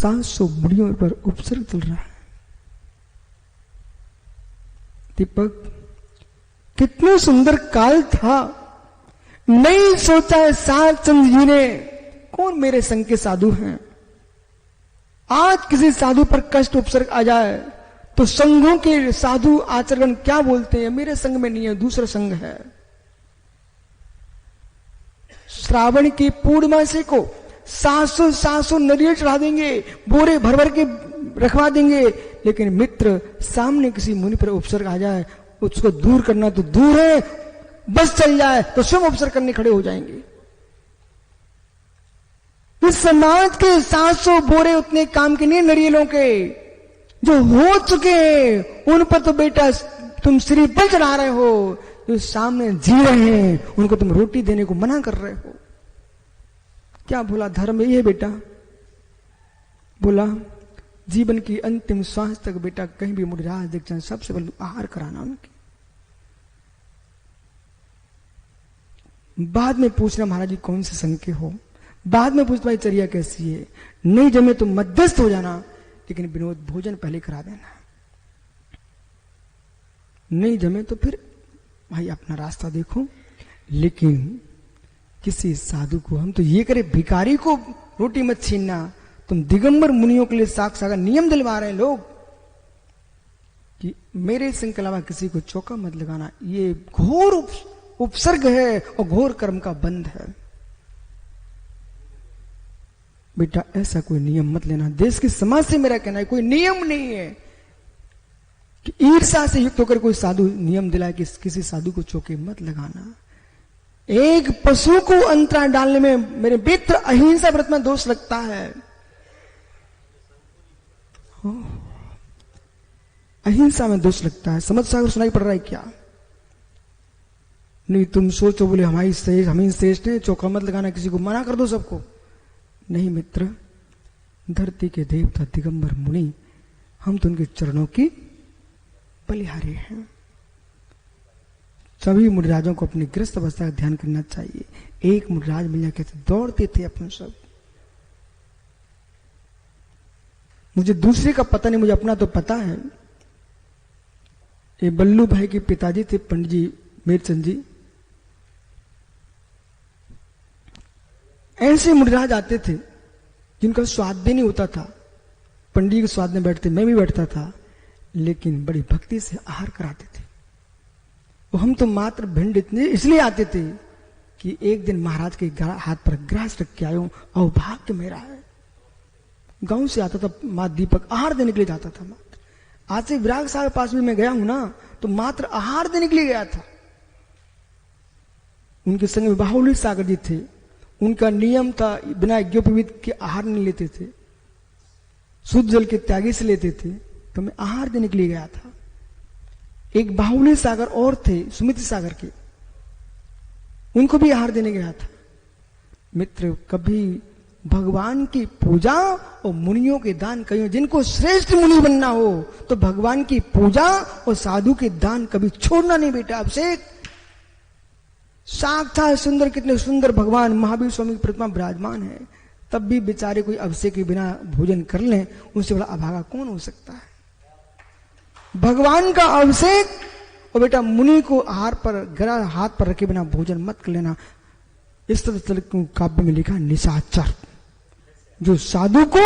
700 मुनियों पर उपसर्ग चल रहा है। दीपक, कितना सुंदर काल था, नहीं सोचा है साधचंद जी ने कौन मेरे संग के साधु हैं। आज किसी साधु पर कष्ट उपसर्ग आ जाए तो संघों के साधु आचरण क्या बोलते हैं, मेरे संग में नहीं है, दूसरा संघ है। श्रावण की पूर्णमासी को 700 नरियल चढ़ा देंगे, बोरे भर भर के रखवा देंगे, लेकिन मित्र सामने किसी मुनि पर उपसर्ग आ जाए, उसको दूर करना तो दूर है, बस चल जाए तो स्वयं उपसर्ग करने खड़े हो जाएंगे। इस समाज के 700 बोरे उतने काम के नहीं, नरियलों के जो हो चुके हैं उन पर तो बेटा तुम श्रीफल चढ़ा रहे हो, जो सामने जी रहे हैं उनको तुम रोटी देने को मना कर रहे हो। क्या बोला धर्म ये बेटा? बोला जीवन की अंतिम श्वास तक बेटा कहीं भी मुनिराज दिख जाए सबसे पहले आहार कराना उनकी, बाद में पूछना महाराज जी कौन से संघ के हो, बाद में पूछना भाई चर्या कैसी है, नहीं जमे तो मध्यस्थ हो जाना, लेकिन विनोद भोजन पहले करा देना, नहीं जमे तो फिर भाई अपना रास्ता देखो। लेकिन किसी साधु को हम तो ये करें, भिखारी को रोटी मत छीनना, तुम दिगंबर मुनियों के लिए साक्षात नियम दिलवा रहे हैं लोग कि मेरे संग के अलावा किसी को चौका मत लगाना, ये घोर उपसर्ग है और घोर कर्म का बंध है। बेटा ऐसा कोई नियम मत लेना, देश के समाज से मेरा कहना है कोई नियम नहीं है कि ईर्ष्या से युक्त होकर कोई साधु नियम दिलाए कि किसी साधु को चौके मत लगाना। एक पशु को अंतरा डालने में मेरे मित्र अहिंसा व्रत में दोष लगता है। अहिंसा में दोष लगता है, समझ सागर सुनाई पड़ रहा है क्या? नहीं तुम सोचो बोले हम ही श्रेष्ठ हैं, चौका मत लगाना, किसी को मना कर दो सबको। नहीं मित्र, धरती के देवता दिगंबर मुनि, हम तो उनके चरणों की बलिहारी हैं। सभी मुनिराजों को अपनी गृहस्थ अवस्था का ध्यान करना चाहिए। एक मुनिराज मिल जाके दौड़ते थे अपन सब, मुझे दूसरे का पता नहीं, मुझे अपना तो पता है। ये बल्लू भाई के पिताजी थे पंडित जी मेरचंद जी, ऐसे मुनिराज आते थे जिनका स्वाद भी नहीं होता था, पंडित के स्वाद में बैठते, मैं भी बैठता था, लेकिन बड़ी भक्ति से आहार कराते थे। वो हम तो मात्र भिंड इतने इसलिए आते थे कि एक दिन महाराज के हाथ पर ग्रास रख के आयो, अभाग्य मेरा है। गांव से आता था माँ दीपक, आहार देने के लिए जाता था मात्र। आज से विराग साहब के पास भी मैं गया हूं ना, तो मात्र आहार देने के लिए गया था। उनके संग में बाहुली सागर जी थे, उनका नियम था बिना यज्ञोपवीत के आहार नहीं लेते थे, शुद्ध जल के त्यागी से लेते थे, तो मैं आहार देने के लिए गया था। एक बाहुली सागर और थे सुमित सागर के, उनको भी आहार देने गया था। मित्र कभी भगवान की पूजा और मुनियों के दान कहीं, जिनको श्रेष्ठ मुनि बनना हो तो भगवान की पूजा और साधु के दान कभी छोड़ना नहीं बेटा। अभिषेक साक्षात सुंदर, कितने सुंदर भगवान महावीर स्वामी की प्रतिमा विराजमान है, तब भी बेचारे कोई अभिषेक के बिना भोजन कर लें, उनसे बड़ा अभागा कौन हो सकता है। भगवान का अभिषेक और बेटा मुनि को आहार पर गरा हाथ पर रखे बिना भोजन मत कर लेना। इस तरह काव्य में लिखा निशाचर, जो साधु को